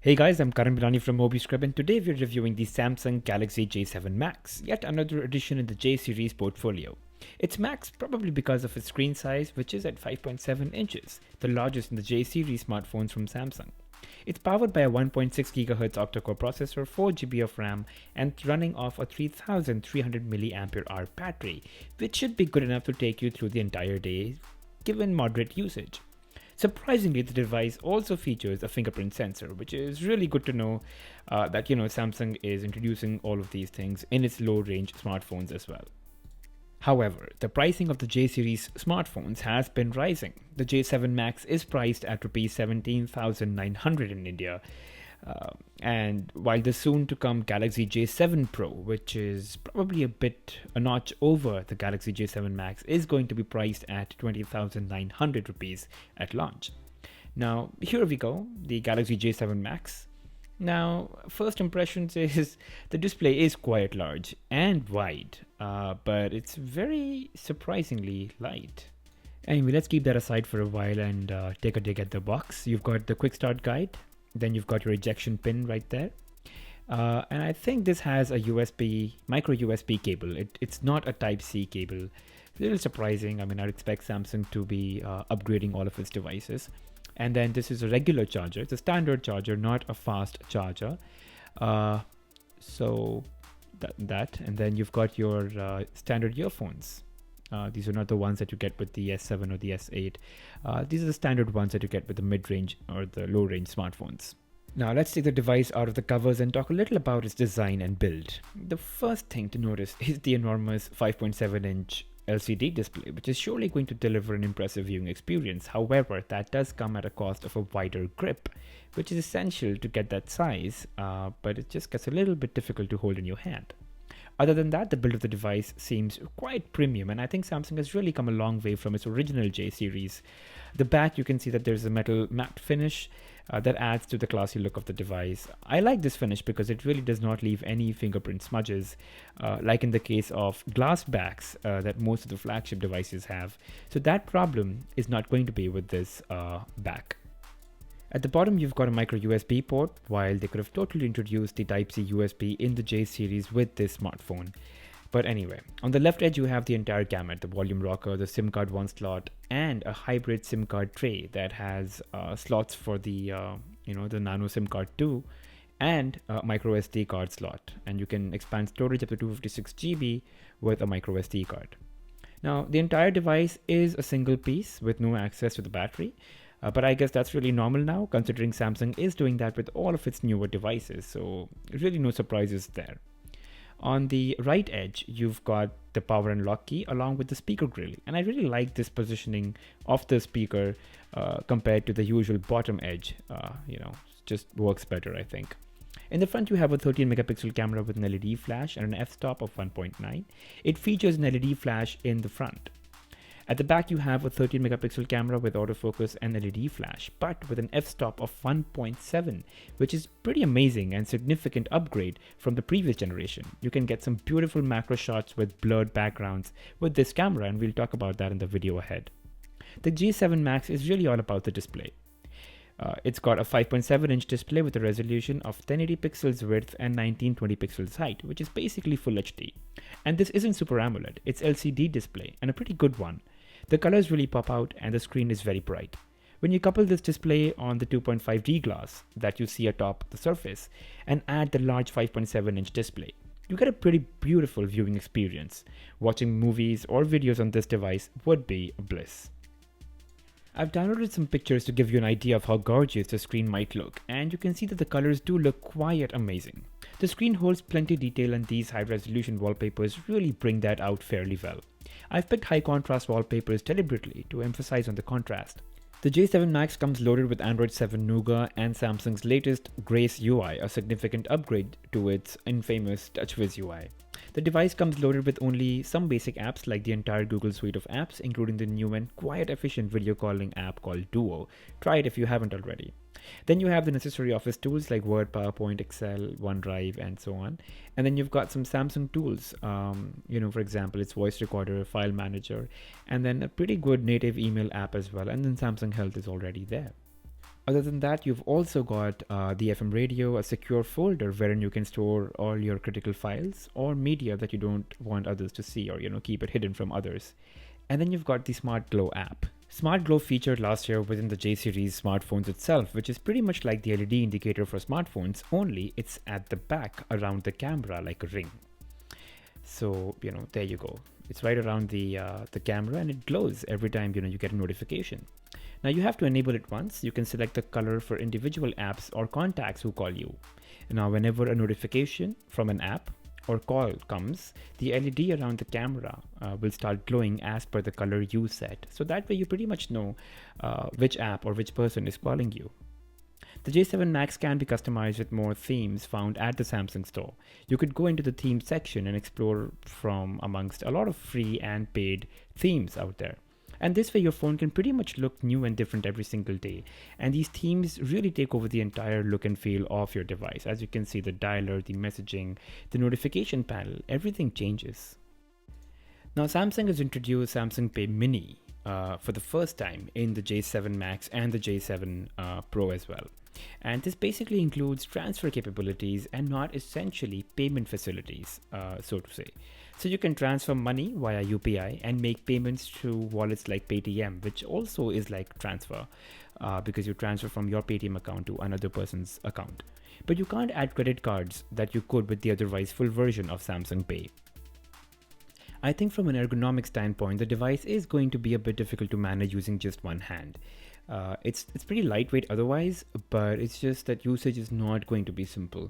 Hey guys, I'm Karan Bilani from MobiScript, and today we're reviewing the Samsung Galaxy J7 Max, yet another addition in the J series portfolio. It's Max probably because of its screen size, which is at 5.7 inches, the largest in the J series smartphones from Samsung. It's powered by a 1.6 GHz octa-core processor, 4 GB of RAM, and running off a 3300 mAh battery, which should be good enough to take you through the entire day, given moderate usage. Surprisingly, the device also features a fingerprint sensor, which is really good to know that Samsung is introducing all of these things in its low-range smartphones as well. However, the pricing of the J series smartphones has been rising. The J7 Max is priced at Rs 17,900 in India, and while the soon-to-come Galaxy J7 Pro, which is probably a notch over the Galaxy J7 Max, is going to be priced at 20,900 rupees at launch. Now, here we go, the Galaxy J7 Max. Now, first impressions is the display is quite large and wide, but it's very surprisingly light. Anyway, let's keep that aside for a while and take a dig at the box. You've got the quick start guide. Then you've got your ejection pin right there. And I think this has a micro USB cable. It's not a Type-C cable. It's a little surprising. I mean, I'd expect Samsung to be upgrading all of its devices. And then this is a regular charger. It's a standard charger, not a fast charger. So that. And then you've got your standard earphones. These are not the ones that you get with the S7 or the S8. These are the standard ones that you get with the mid-range or the low-range smartphones. Now let's take the device out of the covers and talk a little about its design and build. The first thing to notice is the enormous 5.7-inch LCD display, which is surely going to deliver an impressive viewing experience. However, that does come at a cost of a wider grip, which is essential to get that size, but it just gets a little bit difficult to hold in your hand. Other than that, the build of the device seems quite premium, and I think Samsung has really come a long way from its original J series. The back, you can see that there's a metal matte finish that adds to the classy look of the device. I like this finish because it really does not leave any fingerprint smudges, like in the case of glass backs that most of the flagship devices have. So that problem is not going to be with this back. At the bottom, you've got a micro USB port, while they could have totally introduced the Type-C USB in the J series with this smartphone. But anyway, on the left edge, you have the entire gamut, the volume rocker, the SIM card 1 slot, and a hybrid SIM card tray that has slots for the nano SIM card 2 and a micro SD card slot. And you can expand storage up to 256 GB with a micro SD card. Now, the entire device is a single piece with no access to the battery. But I guess that's really normal now, considering Samsung is doing that with all of its newer devices, so really no surprises there. On the right edge, you've got the power and lock key along with the speaker grill, and I really like this positioning of the speaker compared to the usual bottom edge. Just works better, I think. In the front, you have a 13 megapixel camera with an LED flash and an f-stop of 1.9. It features an LED flash in the front. At the back, you have a 13 megapixel camera with autofocus and LED flash, but with an f-stop of 1.7, which is pretty amazing and significant upgrade from the previous generation. You can get some beautiful macro shots with blurred backgrounds with this camera, and we'll talk about that in the video ahead. The J7 Max is really all about the display. It's got a 5.7-inch display with a resolution of 1080 pixels width and 1920 pixels height, which is basically Full HD. And this isn't Super AMOLED, it's LCD display, and a pretty good one. The colors really pop out and the screen is very bright. When you couple this display on the 2.5D glass that you see atop the surface and add the large 5.7-inch display, you get a pretty beautiful viewing experience. Watching movies or videos on this device would be a bliss. I've downloaded some pictures to give you an idea of how gorgeous the screen might look, and you can see that the colors do look quite amazing. The screen holds plenty of detail, and these high-resolution wallpapers really bring that out fairly well. I've picked high-contrast wallpapers deliberately to emphasize on the contrast. The J7 Max comes loaded with Android 7 Nougat and Samsung's latest Grace UI, a significant upgrade to its infamous TouchWiz UI. The device comes loaded with only some basic apps like the entire Google suite of apps, including the new and quite efficient video calling app called Duo. Try it if you haven't already. Then you have the necessary office tools like Word, PowerPoint, Excel, OneDrive, and so on. And then you've got some Samsung tools, for example, its voice recorder, file manager, and then a pretty good native email app as well. And then Samsung Health is already there. Other than that, you've also got the FM radio, a secure folder wherein you can store all your critical files or media that you don't want others to see, or keep it hidden from others. And then you've got the Smart Glow app. Smart Glow featured last year within the J series smartphones itself, which is pretty much like the LED indicator for smartphones, only it's at the back around the camera like a ring. So, there you go. It's right around the camera, and it glows every time you get a notification. Now you have to enable it once. You can select the color for individual apps or contacts who call you. Now whenever a notification from an app or call comes, the LED around the camera will start glowing as per the color you set. So that way you pretty much know which app or which person is calling you. The J7 Max can be customized with more themes found at the Samsung store. You could go into the theme section and explore from amongst a lot of free and paid themes out there. And this way your phone can pretty much look new and different every single day. And these themes really take over the entire look and feel of your device. As you can see, the dialer, the messaging, the notification panel, everything changes. Now Samsung has introduced Samsung Pay Mini for the first time in the J7 Max and the J7 Pro as well. And this basically includes transfer capabilities and not essentially payment facilities, so to say. So you can transfer money via UPI and make payments through wallets like Paytm, which also is like transfer because you transfer from your Paytm account to another person's account. But you can't add credit cards that you could with the otherwise full version of Samsung Pay. I think from an ergonomic standpoint, the device is going to be a bit difficult to manage using just one hand. It's pretty lightweight otherwise, but it's just that usage is not going to be simple.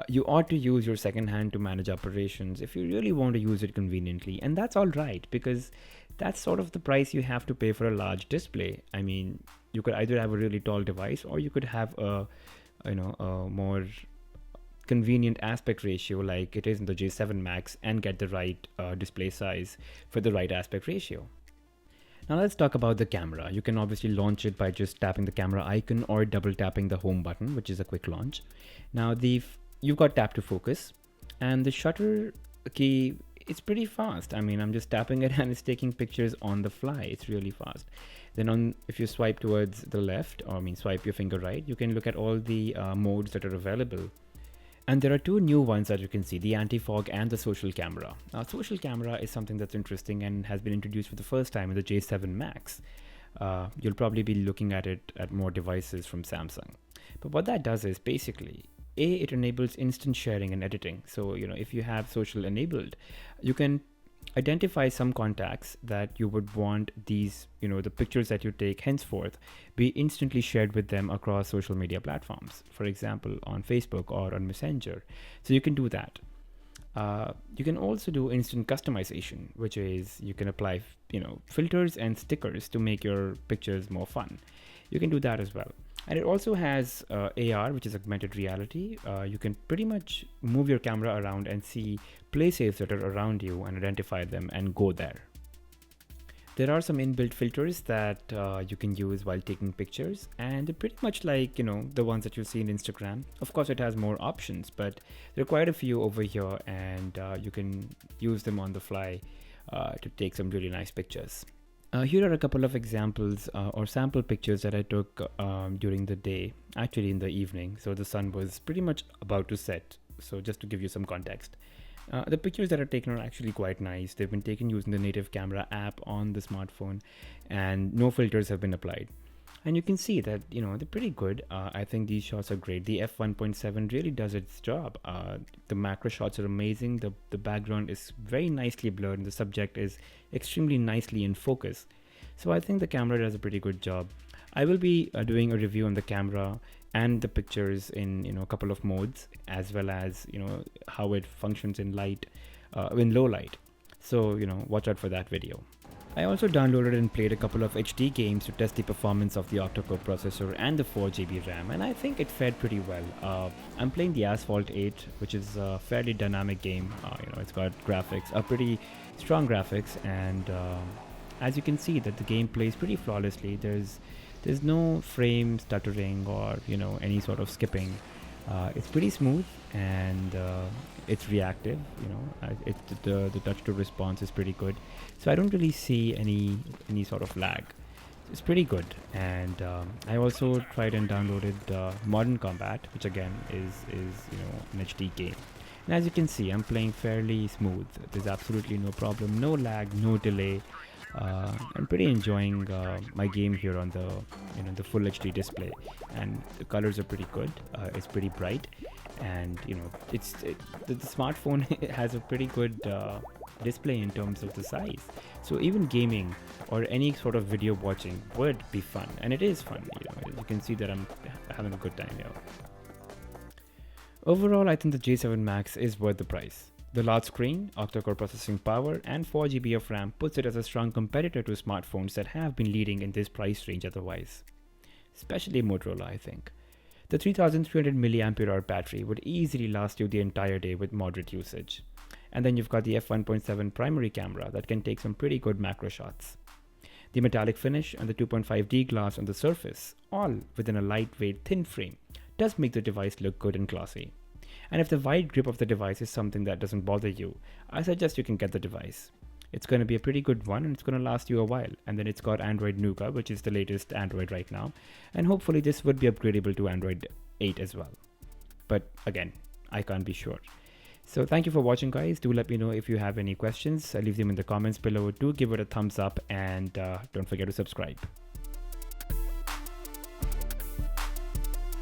You ought to use your second hand to manage operations if you really want to use it conveniently, and that's all right because that's sort of the price you have to pay for a large display. I mean, you could either have a really tall device or you could have a more convenient aspect ratio like it is in the J7 Max and get the right display size for the right aspect ratio. Now let's talk about the camera. You can obviously launch it by just tapping the camera icon or double tapping the home button, which is a quick launch. Now you've got tap to focus, and the shutter key, it's pretty fast. I mean, I'm just tapping it and it's taking pictures on the fly. It's really fast. Then if you swipe towards the left, or swipe your finger right, you can look at all the modes that are available. And there are two new ones that you can see, the anti-fog and the social camera. Now, social camera is something that's interesting and has been introduced for the first time in the J7 Max. You'll probably be looking at it at more devices from Samsung. But what that does is basically, it enables instant sharing and editing. So, if you have social enabled, you can identify some contacts that you would want these, the pictures that you take henceforth be instantly shared with them across social media platforms, for example, on Facebook or on Messenger. So you can do that. You can also do instant customization, which is you can apply, filters and stickers to make your pictures more fun. You can do that as well. And it also has AR, which is augmented reality. You can pretty much move your camera around and see places that are around you and identify them and go there. There are some inbuilt filters that you can use while taking pictures, and they're pretty much like, the ones that you see in Instagram. Of course, it has more options, but there are quite a few over here, and you can use them on the fly to take some really nice pictures. Here are a couple of examples or sample pictures that I took during the day, actually in the evening. So the sun was pretty much about to set. So just to give you some context. The pictures that are taken are actually quite nice. They've been taken using the native camera app on the smartphone, and no filters have been applied. And you can see that, they're pretty good. I think these shots are great. The f1.7 really does its job. The macro shots are amazing. The background is very nicely blurred and the subject is extremely nicely in focus. So I think the camera does a pretty good job. I will be doing a review on the camera and the pictures in a couple of modes, as well as how it functions in low light. So watch out for that video. I also downloaded and played a couple of HD games to test the performance of the octa-core processor and the 4GB RAM, and I think it fared pretty well. I'm playing the Asphalt 8, which is a fairly dynamic game. It's got pretty strong graphics, and as you can see that the game plays pretty flawlessly. There's no frame stuttering or any sort of skipping. It's pretty smooth, and it's reactive. The touch to response is pretty good, so I don't really see any sort of lag. It's pretty good. And I also tried and downloaded Modern Combat, which again is an HD game. And as you can see, I'm playing fairly smooth. There's absolutely no problem, no lag, no delay. I'm pretty enjoying my game here on the full HD display, and the colors are pretty good. It's pretty bright, and the smartphone has a pretty good display in terms of the size. So even gaming or any sort of video watching would be fun, and it is fun. As you can see that I'm having a good time here. Overall, I think the J7 Max is worth the price. The large screen, octa-core processing power, and 4GB of RAM puts it as a strong competitor to smartphones that have been leading in this price range otherwise. Especially Motorola, I think. The 3300 mAh battery would easily last you the entire day with moderate usage. And then you've got the f1.7 primary camera that can take some pretty good macro shots. The metallic finish and the 2.5D glass on the surface, all within a lightweight, thin frame, does make the device look good and classy. And if the wide grip of the device is something that doesn't bother you, I suggest you can get the device. It's going to be a pretty good one, and it's going to last you a while. And then it's got Android Nougat, which is the latest Android right now. And hopefully this would be upgradable to Android 8 as well. But again, I can't be sure. So thank you for watching, guys. Do let me know if you have any questions. Leave them in the comments below. Do give it a thumbs up, and don't forget to subscribe.